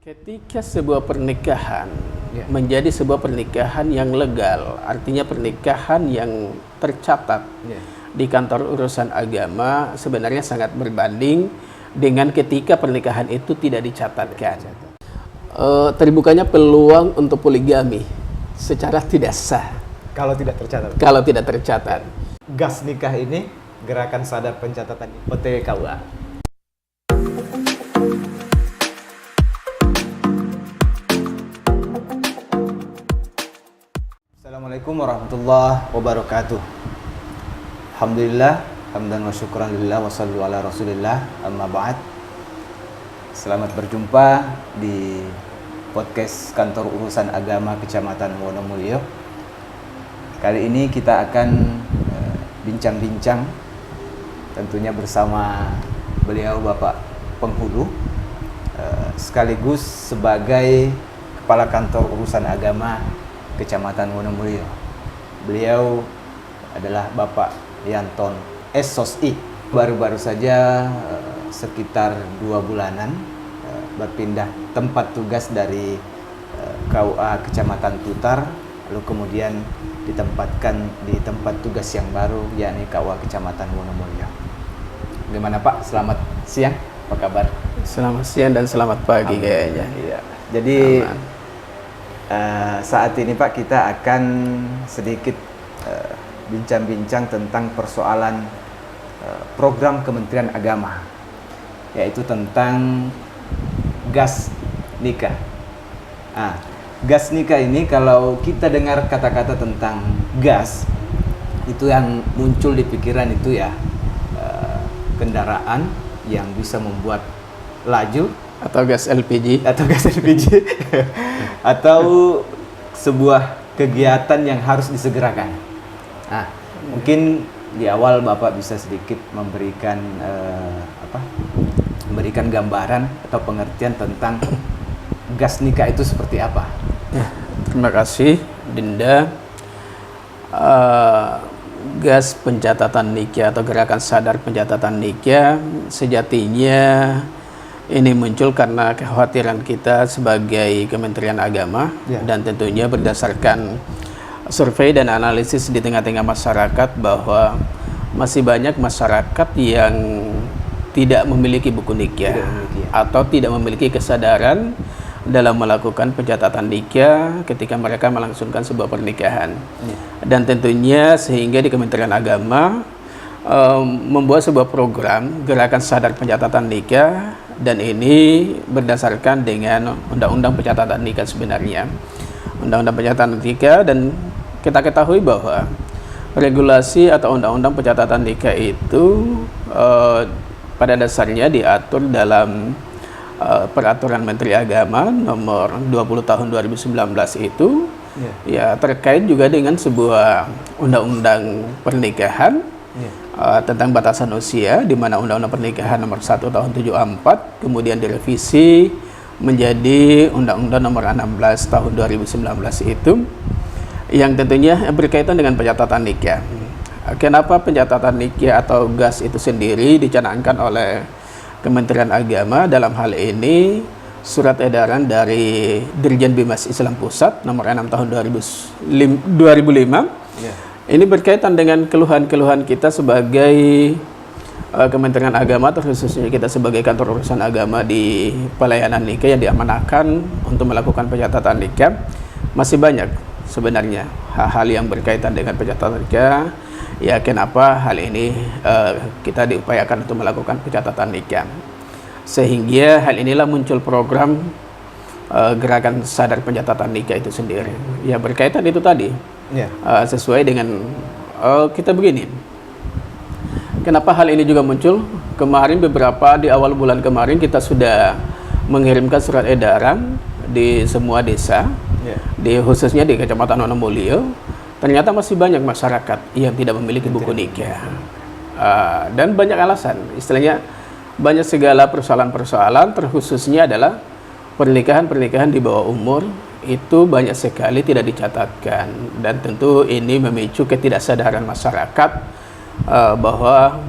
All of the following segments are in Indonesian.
Ketika sebuah pernikahan Ya. menjadi sebuah pernikahan yang legal, artinya pernikahan yang tercatat Ya. di kantor urusan agama, sebenarnya sangat berbanding dengan ketika pernikahan itu tidak dicatatkan. Terbukanya peluang untuk poligami secara tidak sah Kalau tidak tercatat. kalau tidak tercatat. Gas nikah ini gerakan sadar pencatatan OTW KUA. Assalamualaikum warahmatullahi wabarakatuh. Alhamdulillah, hamdan wa syukran lillah wa sallu ala rasulillah, amma ba'd. Selamat berjumpa di podcast kantor urusan agama Kecamatan Wonomulyo. Kali ini kita akan bincang-bincang tentunya bersama beliau Bapak Penghulu, sekaligus sebagai Kepala Kantor Urusan Agama Kecamatan Wonomulyo. Beliau adalah Bapak Yanton SOSI. Baru-baru saja sekitar 2 bulanan berpindah tempat tugas dari KUA Kecamatan Tutar, lalu kemudian ditempatkan di tempat tugas yang baru, yakni KUA Kecamatan Wonomulyo. Bagaimana Pak? Selamat siang, apa kabar? Selamat siang dan selamat pagi kayaknya. Iya. Jadi saat ini Pak, kita akan sedikit bincang-bincang tentang persoalan program Kementerian Agama, yaitu tentang gas nikah. Gas nikah ini, kalau kita dengar kata-kata tentang gas, itu yang muncul di pikiran itu ya kendaraan yang bisa membuat laju, Atau gas LPG. atau sebuah kegiatan yang harus disegerakan. Mungkin di awal Bapak bisa sedikit memberikan memberikan gambaran atau pengertian tentang gas nikah itu seperti apa. Terima kasih Dinda. Gas pencatatan nikah atau gerakan sadar pencatatan nikah sejatinya ini muncul karena kekhawatiran kita sebagai Kementerian Agama, dan tentunya berdasarkan survei dan analisis di tengah-tengah masyarakat bahwa masih banyak masyarakat yang tidak memiliki buku nikah atau tidak memiliki kesadaran dalam melakukan pencatatan nikah ketika mereka melangsungkan sebuah pernikahan. Dan tentunya sehingga di Kementerian Agama membuat sebuah program gerakan sadar pencatatan nikah, dan ini berdasarkan dengan Undang-Undang Pencatatan Nikah sebenarnya. Undang-Undang Pencatatan Nikah, dan kita ketahui bahwa regulasi atau Undang-Undang Pencatatan Nikah itu pada dasarnya diatur dalam Peraturan Menteri Agama nomor 20 tahun 2019 itu, ya terkait juga dengan sebuah undang-undang pernikahan tentang batasan usia, di mana Undang-Undang Pernikahan nomor 1 tahun 74 kemudian direvisi menjadi Undang-Undang nomor 16 tahun 2019 itu, yang tentunya berkaitan dengan pencatatan nikah. Kenapa pencatatan nikah atau gas itu sendiri dicanangkan oleh Kementerian Agama? Dalam hal ini surat edaran dari Dirjen Bimas Islam Pusat nomor 6 tahun 2005. Ini berkaitan dengan keluhan-keluhan kita sebagai Kementerian Agama, terkhususnya kita sebagai kantor urusan agama di pelayanan nikah yang diamanahkan untuk melakukan pencatatan nikah. Masih banyak sebenarnya hal-hal yang berkaitan dengan pencatatan nikah. Ya, kenapa hal ini kita diupayakan untuk melakukan pencatatan nikah, sehingga hal inilah muncul program gerakan sadar pencatatan nikah itu sendiri. Ya, berkaitan itu tadi. Sesuai dengan kita begini. Kenapa hal ini juga muncul? Kemarin di awal bulan kemarin kita sudah mengirimkan surat edaran di semua desa, khususnya di Kecamatan Wonomulyo. Ternyata masih banyak masyarakat yang tidak memiliki buku nikah, dan banyak alasan. Istilahnya banyak segala persoalan-persoalan, terkhususnya adalah pernikahan di bawah umur itu banyak sekali tidak dicatatkan, dan tentu ini memicu ketidaksadaran masyarakat bahwa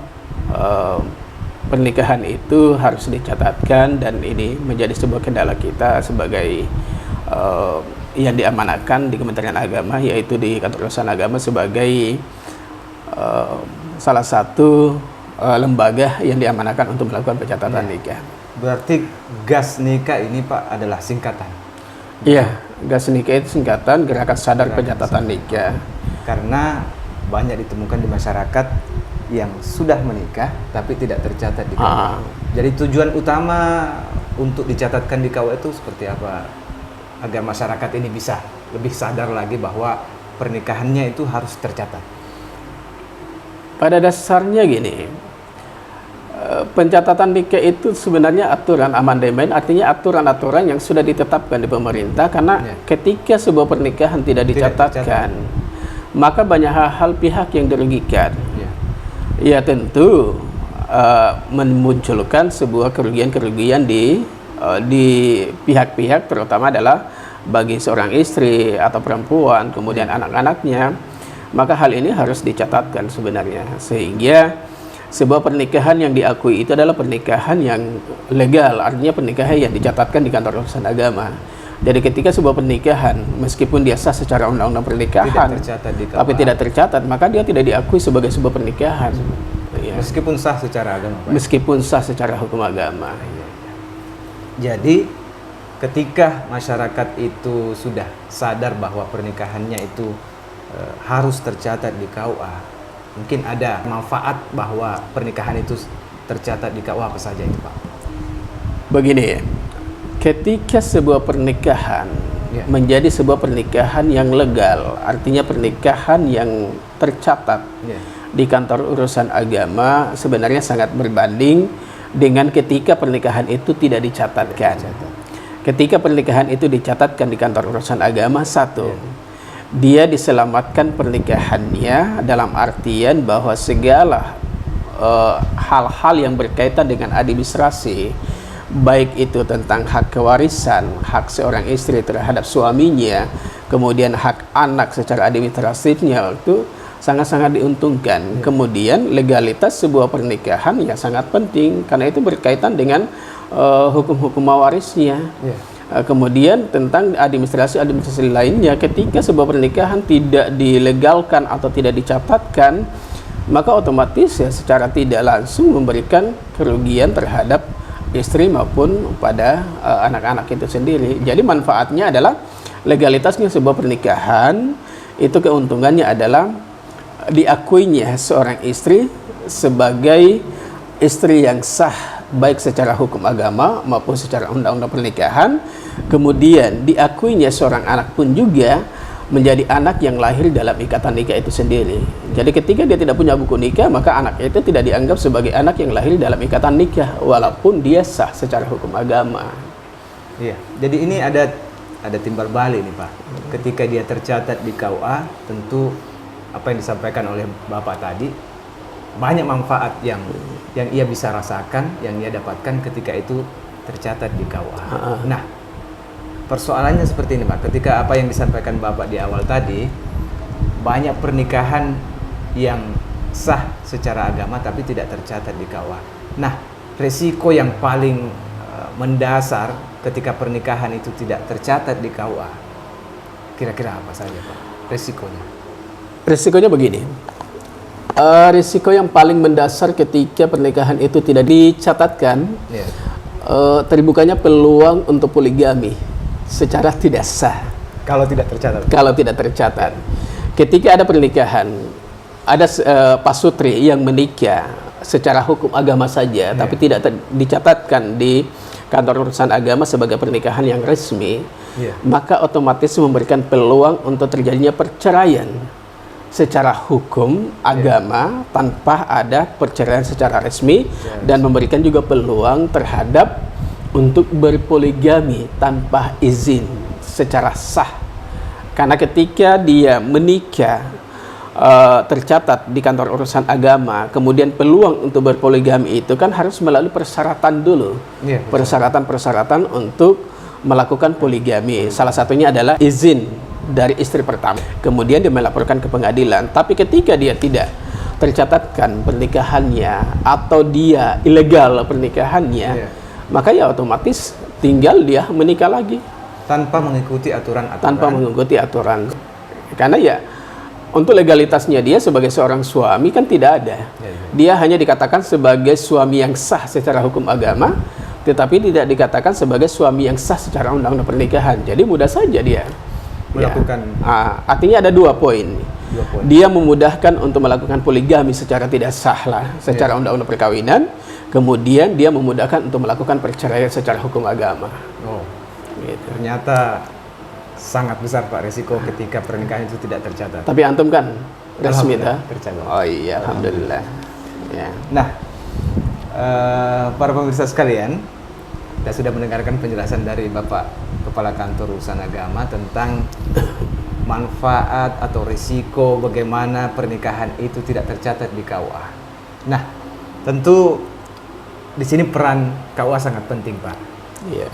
pernikahan itu harus dicatatkan, dan ini menjadi sebuah kendala kita sebagai yang diamanahkan di Kementerian Agama, yaitu di Kantor Urusan Agama sebagai salah satu lembaga yang diamanahkan untuk melakukan pencatatan nikah. Berarti GAS nikah ini Pak adalah singkatan? Iya, GAS nikah itu singkatan Gerakan Sadar Pencatatan Nikah. Karena banyak ditemukan di masyarakat yang sudah menikah tapi tidak tercatat di KUA. Jadi tujuan utama untuk dicatatkan di KUA itu seperti apa? Agar masyarakat ini bisa lebih sadar lagi bahwa pernikahannya itu harus tercatat. Pada dasarnya gini, pencatatan nikah itu sebenarnya aturan amandemen, artinya aturan-aturan yang sudah ditetapkan di pemerintah, karena ketika sebuah pernikahan tidak dicatatkan, maka banyak hal-hal pihak yang dirugikan. Ya tentu memunculkan sebuah kerugian-kerugian di pihak-pihak, terutama adalah bagi seorang istri atau perempuan, kemudian anak-anaknya. Maka hal ini harus dicatatkan sebenarnya, sehingga sebuah pernikahan yang diakui itu adalah pernikahan yang legal, artinya pernikahan yang dicatatkan di Kantor Urusan Agama. Jadi ketika sebuah pernikahan, meskipun dia sah secara undang-undang pernikahan, tapi tidak tercatat, maka dia tidak diakui sebagai sebuah pernikahan. Meskipun sah secara agama, Pak. Meskipun sah secara hukum agama. Jadi ketika masyarakat itu sudah sadar bahwa pernikahannya itu harus tercatat di KUA, mungkin ada manfaat bahwa pernikahan itu tercatat di KUA, apa saja itu Pak? Begini, ketika sebuah pernikahan menjadi sebuah pernikahan yang legal, artinya pernikahan yang tercatat di Kantor Urusan Agama, sebenarnya sangat berbanding dengan ketika pernikahan itu tidak dicatatkan. Ketika pernikahan itu dicatatkan di Kantor Urusan Agama, satu, dia diselamatkan pernikahannya dalam artian bahwa segala hal-hal yang berkaitan dengan administrasi, baik itu tentang hak kewarisan, hak seorang istri terhadap suaminya, kemudian hak anak secara administratifnya, itu sangat-sangat diuntungkan. Kemudian legalitas sebuah pernikahan yang sangat penting, karena itu berkaitan dengan hukum-hukum mewarisnya. Kemudian tentang administrasi lainnya, ketika sebuah pernikahan tidak dilegalkan atau tidak dicatatkan, maka otomatis ya secara tidak langsung memberikan kerugian terhadap istri maupun pada anak-anak itu sendiri. Jadi manfaatnya adalah legalitasnya sebuah pernikahan, itu keuntungannya adalah diakuinya seorang istri sebagai istri yang sah, baik secara hukum agama maupun secara undang-undang pernikahan. Kemudian diakuinya seorang anak pun juga menjadi anak yang lahir dalam ikatan nikah itu sendiri. Jadi ketika dia tidak punya buku nikah, maka anak itu tidak dianggap sebagai anak yang lahir dalam ikatan nikah, walaupun dia sah secara hukum agama. Iya. Jadi ini ada timbal balik nih Pak. Ketika dia tercatat di KUA, tentu apa yang disampaikan oleh Bapak tadi, banyak manfaat yang ia bisa rasakan, yang ia dapatkan ketika itu tercatat di KUA. Nah, persoalannya seperti ini Pak, ketika apa yang disampaikan Bapak di awal tadi, banyak pernikahan yang sah secara agama tapi tidak tercatat di KUA. Nah, resiko yang paling mendasar ketika pernikahan itu tidak tercatat di KUA, kira-kira apa saja Pak resikonya? Resikonya begini, risiko yang paling mendasar ketika pernikahan itu tidak dicatatkan, terbukanya peluang untuk poligami secara tidak sah. Kalau tidak tercatat. Kalau tidak tercatat. Ketika ada pernikahan, ada pasutri yang menikah secara hukum agama saja, tapi tidak dicatatkan di Kantor Urusan Agama sebagai pernikahan yang resmi, maka otomatis memberikan peluang untuk terjadinya perceraian secara hukum agama tanpa ada perceraian secara resmi, dan memberikan juga peluang terhadap untuk berpoligami tanpa izin secara sah. Karena ketika dia menikah tercatat di Kantor Urusan Agama, kemudian peluang untuk berpoligami itu kan harus melalui persyaratan dulu, persyaratan-persyaratan untuk melakukan poligami. Salah satunya adalah izin dari istri pertama. Kemudian dia melaporkan ke pengadilan. Tapi ketika dia tidak tercatatkan pernikahannya atau dia ilegal pernikahannya, maka ya otomatis tinggal dia menikah lagi tanpa mengikuti aturan. Karena ya untuk legalitasnya dia sebagai seorang suami kan tidak ada. Dia hanya dikatakan sebagai suami yang sah secara hukum agama, tetapi tidak dikatakan sebagai suami yang sah secara undang-undang pernikahan. Jadi mudah saja dia melakukan. Artinya ada 2 poin. Dia memudahkan untuk melakukan poligami secara tidak sah lah, secara undang-undang perkawinan. Kemudian dia memudahkan untuk melakukan perceraian secara hukum agama. Gitu. Ternyata sangat besar Pak resiko ketika pernikahan itu tidak tercatat. Tapi antum kan resmi tercatat. Oh iya, alhamdulillah. Ya. Nah, para pemirsa sekalian, kita sudah mendengarkan penjelasan dari Bapak Kepala Kantor Urusan Agama tentang manfaat atau risiko bagaimana pernikahan itu tidak tercatat di KUA. Nah, tentu di sini peran KUA sangat penting, Pak.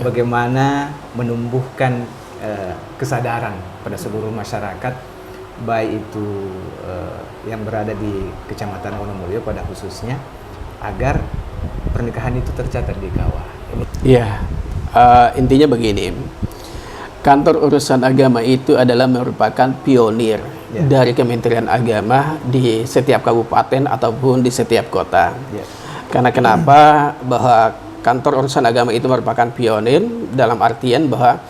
Bagaimana menumbuhkan kesadaran pada seluruh masyarakat, baik itu yang berada di Kecamatan Wonomulyo pada khususnya, agar pernikahan itu tercatat di KUA. Iya, intinya begini, Kantor Urusan Agama itu adalah merupakan pionir dari Kementerian Agama di setiap kabupaten ataupun di setiap kota. Karena kenapa? Bahwa Kantor Urusan Agama itu merupakan pionir dalam artian bahwa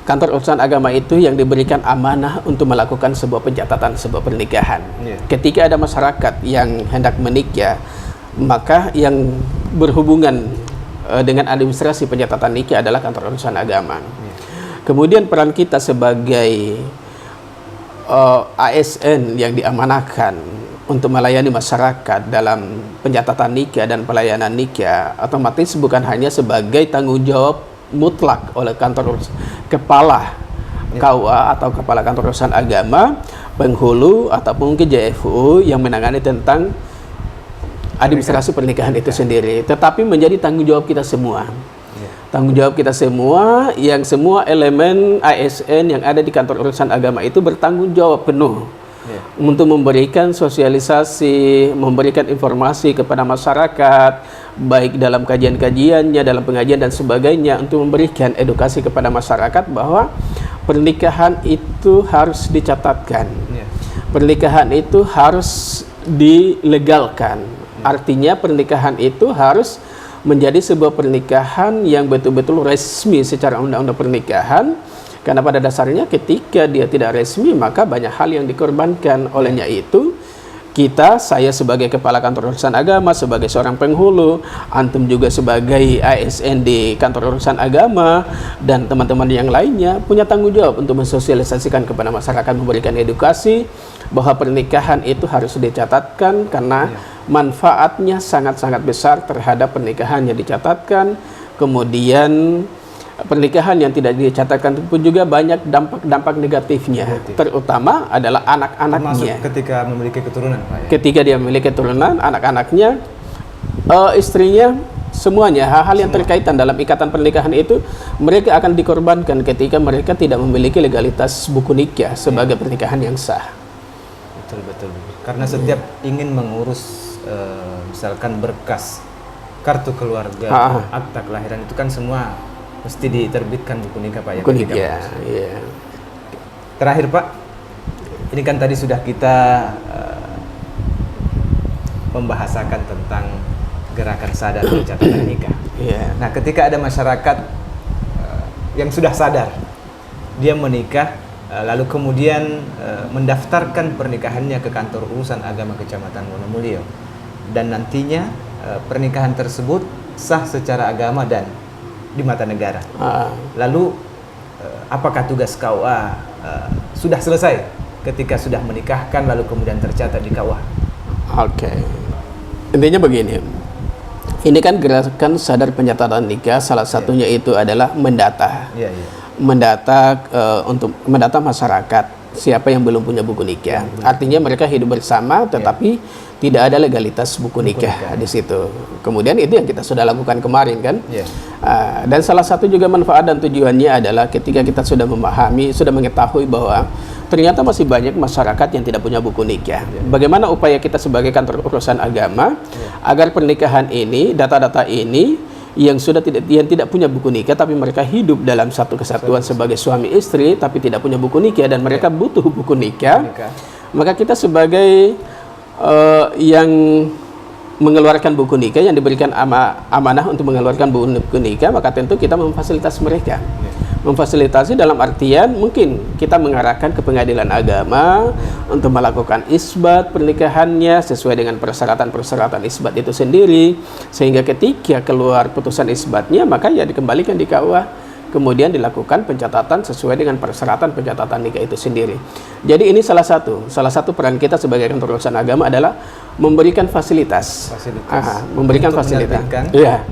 Kantor Urusan Agama itu yang diberikan amanah untuk melakukan sebuah pencatatan sebuah pernikahan. Ketika ada masyarakat yang hendak menikah, maka yang berhubungan dengan administrasi pencatatan nikah adalah Kantor Urusan Agama. Kemudian peran kita sebagai ASN yang diamanahkan untuk melayani masyarakat dalam pencatatan nikah dan pelayanan nikah, otomatis bukan hanya sebagai tanggung jawab mutlak oleh kepala KUA atau kepala Kantor Urusan Agama, penghulu ataupun KJFU yang menangani tentang administrasi pernikahan itu sendiri, tetapi menjadi tanggung jawab kita semua. Tanggung jawab kita semua, yang semua elemen ASN yang ada di Kantor Urusan Agama itu bertanggung jawab penuh untuk memberikan sosialisasi, memberikan informasi kepada masyarakat, baik dalam kajian-kajiannya, dalam pengajian dan sebagainya, untuk memberikan edukasi kepada masyarakat bahwa pernikahan itu harus dicatatkan, pernikahan itu harus dilegalkan. Artinya pernikahan itu harus menjadi sebuah pernikahan yang betul-betul resmi secara undang-undang pernikahan, karena pada dasarnya ketika dia tidak resmi maka banyak hal yang dikorbankan. Olehnya itu saya sebagai Kepala Kantor Urusan Agama, sebagai seorang penghulu, antum juga sebagai ASN di Kantor Urusan Agama, dan teman-teman yang lainnya punya tanggung jawab untuk mensosialisasikan kepada masyarakat, memberikan edukasi bahwa pernikahan itu harus dicatatkan karena manfaatnya sangat-sangat besar terhadap pernikahan yang dicatatkan. Kemudian pernikahan yang tidak dicatatkan pun juga banyak dampak negatifnya, terutama adalah anak-anaknya. Termasuk ketika memiliki keturunan, Pak, ya? Ketika dia memiliki keturunan, anak-anaknya, istrinya, semuanya hal-hal yang terkaitan dalam ikatan pernikahan itu mereka akan dikorbankan ketika mereka tidak memiliki legalitas buku nikah sebagai pernikahan yang sah. Betul. Karena setiap ingin mengurus misalkan berkas kartu keluarga, akta kelahiran, itu kan semua mesti diterbitkan buku nikah, Pak, ya? Buku nikah, iya. Terakhir, Pak, ini kan tadi sudah kita membahasakan tentang gerakan sadar pencatatan nikah. Nah, ketika ada masyarakat yang sudah sadar, dia menikah, lalu kemudian mendaftarkan pernikahannya ke Kantor Urusan Agama Kecamatan Wonomulyo, dan nantinya pernikahan tersebut sah secara agama dan di mata negara. Lalu apakah tugas KUA sudah selesai ketika sudah menikahkan lalu kemudian tercatat di KUA? Intinya begini, ini kan gerakan sadar pencatatan nikah, salah satunya itu adalah mendata. Mendata untuk mendata masyarakat siapa yang belum punya buku nikah. Artinya mereka hidup bersama tetapi tidak ada legalitas buku nikah di situ. Kemudian itu yang kita sudah lakukan kemarin kan. Dan salah satu juga manfaat dan tujuannya adalah ketika kita sudah memahami, sudah mengetahui bahwa ternyata masih banyak masyarakat yang tidak punya buku nikah. Bagaimana upaya kita sebagai kantor urusan agama agar pernikahan ini, data-data ini yang tidak punya buku nikah tapi mereka hidup dalam satu kesatuan sebagai suami istri tapi tidak punya buku nikah dan mereka butuh buku nikah, maka kita sebagai yang mengeluarkan buku nikah, yang diberikan amanah untuk mengeluarkan buku nikah, maka tentu kita memfasilitasi mereka. Memfasilitasi dalam artian mungkin kita mengarahkan ke pengadilan agama untuk melakukan isbat pernikahannya sesuai dengan persyaratan-persyaratan isbat itu sendiri, sehingga ketika keluar putusan isbatnya maka ya dikembalikan di KUA, kemudian dilakukan pencatatan sesuai dengan persyaratan pencatatan nikah itu sendiri. Jadi ini salah satu peran kita sebagai kantor urusan agama adalah memberikan fasilitas. Memberikan fasilitas.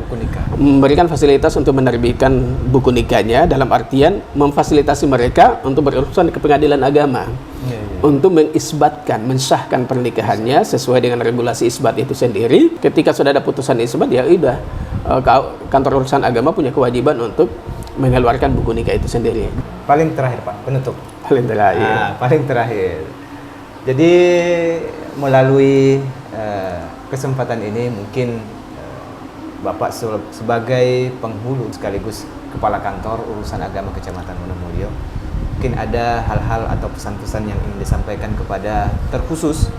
Buku nikah. Memberikan fasilitas untuk menerbitkan buku nikahnya, dalam artian memfasilitasi mereka untuk berurusan ke pengadilan agama. Untuk mengisbatkan, mensahkan pernikahannya sesuai dengan regulasi isbat itu sendiri. Ketika sudah ada putusan isbat, ya udah kantor urusan agama punya kewajiban untuk mengeluarkan buku nikah itu sendiri. Paling terakhir Pak, penutup. Paling terakhir. Paling terakhir. Jadi melalui kesempatan ini mungkin Bapak sebagai penghulu sekaligus kepala kantor urusan agama Kecamatan Wonomulyo, mungkin ada hal-hal atau pesan-pesan yang ingin disampaikan kepada terkhusus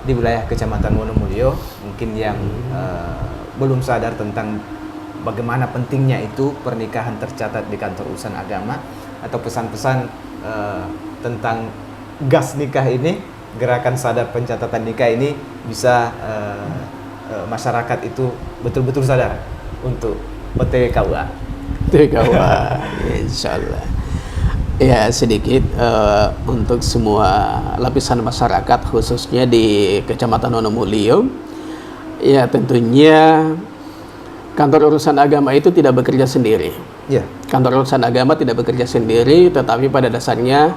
di wilayah Kecamatan Wonomulyo, mungkin yang belum sadar tentang bagaimana pentingnya itu pernikahan tercatat di kantor urusan agama, atau pesan-pesan tentang gas nikah ini, gerakan sadar pencatatan nikah ini bisa masyarakat itu betul-betul sadar untuk OTW KUA. Insya Allah. Ya, sedikit untuk semua lapisan masyarakat khususnya di Kecamatan Wonomulyo. Ya, tentunya kantor urusan agama itu tidak bekerja sendiri. Kantor urusan agama tidak bekerja sendiri, tetapi pada dasarnya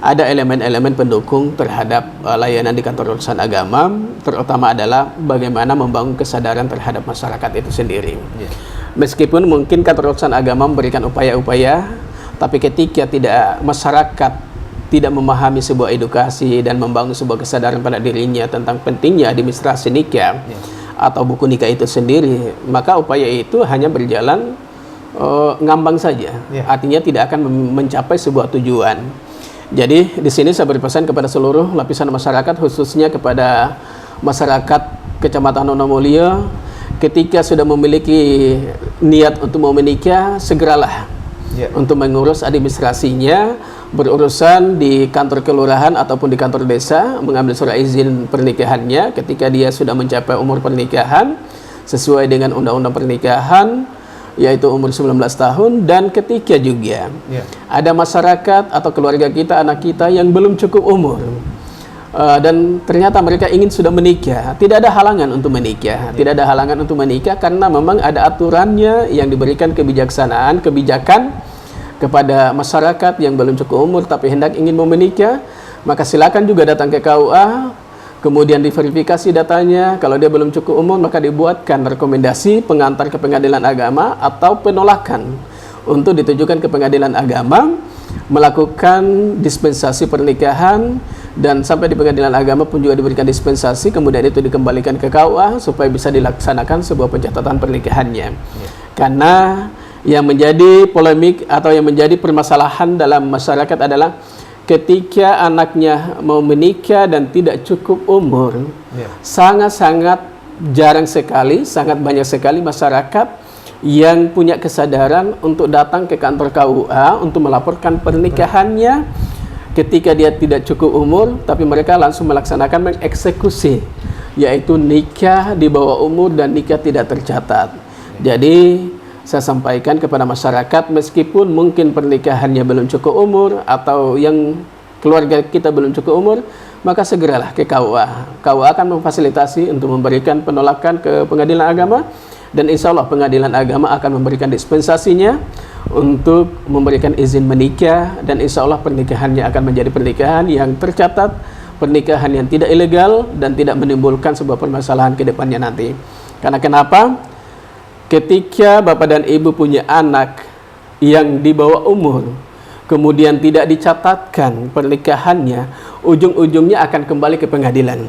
ada elemen-elemen pendukung terhadap layanan di kantor urusan agama, terutama adalah bagaimana membangun kesadaran terhadap masyarakat itu sendiri. Meskipun mungkin kantor urusan agama memberikan upaya-upaya, tapi ketika masyarakat tidak memahami sebuah edukasi dan membangun sebuah kesadaran pada dirinya tentang pentingnya administrasi nikah atau buku nikah itu sendiri, maka upaya itu hanya berjalan ngambang saja. Artinya tidak akan mencapai sebuah tujuan. Jadi di sini saya berpesan kepada seluruh lapisan masyarakat, khususnya kepada masyarakat Kecamatan Wonomulyo, ketika sudah memiliki niat untuk mau menikah, segeralah untuk mengurus administrasinya, berurusan di kantor kelurahan ataupun di kantor desa, mengambil surat izin pernikahannya ketika dia sudah mencapai umur pernikahan sesuai dengan undang-undang pernikahan, yaitu umur 19 tahun. Dan ketika juga ada masyarakat atau keluarga kita, anak kita yang belum cukup umur dan ternyata mereka ingin sudah menikah, tidak ada halangan untuk menikah. Tidak ada halangan untuk menikah karena memang ada aturannya yang diberikan kebijakan kepada masyarakat yang belum cukup umur tapi hendak ingin mau menikah, maka silakan juga datang ke KUA, kemudian diverifikasi datanya. Kalau dia belum cukup umur, maka dibuatkan rekomendasi pengantar ke pengadilan agama atau penolakan untuk ditujukan ke pengadilan agama, melakukan dispensasi pernikahan, dan sampai di pengadilan agama pun juga diberikan dispensasi, kemudian itu dikembalikan ke KUA supaya bisa dilaksanakan sebuah pencatatan pernikahannya. Karena yang menjadi polemik atau yang menjadi permasalahan dalam masyarakat adalah ketika anaknya mau menikah dan tidak cukup umur, sangat-sangat jarang sekali, sangat banyak sekali masyarakat yang punya kesadaran untuk datang ke kantor KUA untuk melaporkan pernikahannya ketika dia tidak cukup umur, tapi mereka langsung melaksanakan mengeksekusi, yaitu nikah di bawah umur dan nikah tidak tercatat. Jadi saya sampaikan kepada masyarakat, meskipun mungkin pernikahannya belum cukup umur atau yang keluarga kita belum cukup umur, maka segeralah ke KUA. KUA akan memfasilitasi untuk memberikan penolakan ke pengadilan agama, dan insya Allah pengadilan agama akan memberikan dispensasinya untuk memberikan izin menikah, dan insya Allah pernikahannya akan menjadi pernikahan yang tercatat, pernikahan yang tidak ilegal dan tidak menimbulkan sebuah permasalahan ke depannya nanti. Karena kenapa? Ketika bapak dan ibu punya anak yang di bawah umur, kemudian tidak dicatatkan pernikahannya, ujung-ujungnya akan kembali ke pengadilan.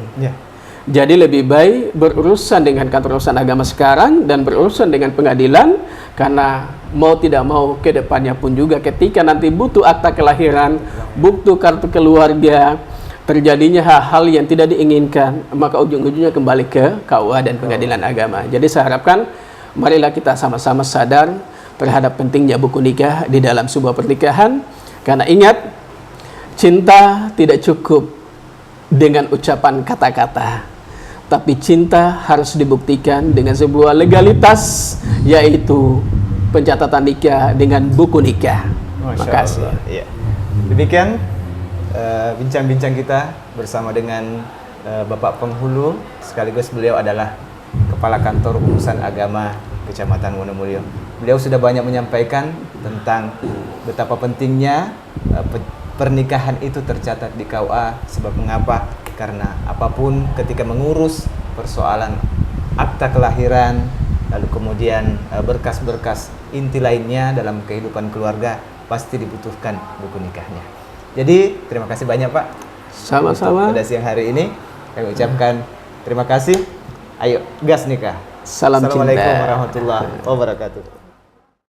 Jadi lebih baik berurusan dengan kantor urusan agama sekarang dan berurusan dengan pengadilan, karena mau tidak mau ke depannya pun juga ketika nanti butuh akta kelahiran, butuh kartu keluarga, terjadinya hal-hal yang tidak diinginkan, maka ujung-ujungnya kembali ke KUA dan pengadilan agama. Jadi saya harapkan marilah kita sama-sama sadar terhadap pentingnya buku nikah di dalam sebuah pernikahan, karena ingat, cinta tidak cukup dengan ucapan kata-kata, tapi cinta harus dibuktikan dengan sebuah legalitas, yaitu pencatatan nikah dengan buku nikah. Terima kasih. Ya. Demikian bincang-bincang kita bersama dengan Bapak Penghulu, sekaligus beliau adalah Kepala Kantor Urusan Agama Kecamatan Wonomulyo. Beliau sudah banyak menyampaikan tentang betapa pentingnya pernikahan itu tercatat di KUA. Sebab mengapa? Karena apapun ketika mengurus persoalan akta kelahiran, lalu kemudian berkas-berkas inti lainnya dalam kehidupan keluarga, pasti dibutuhkan buku nikahnya. Jadi terima kasih banyak Pak. Sama-sama. Pada siang hari ini kami ucapkan terima kasih. Ayo gas nikah. Salam cinta. Assalamualaikum warahmatullahi wabarakatuh.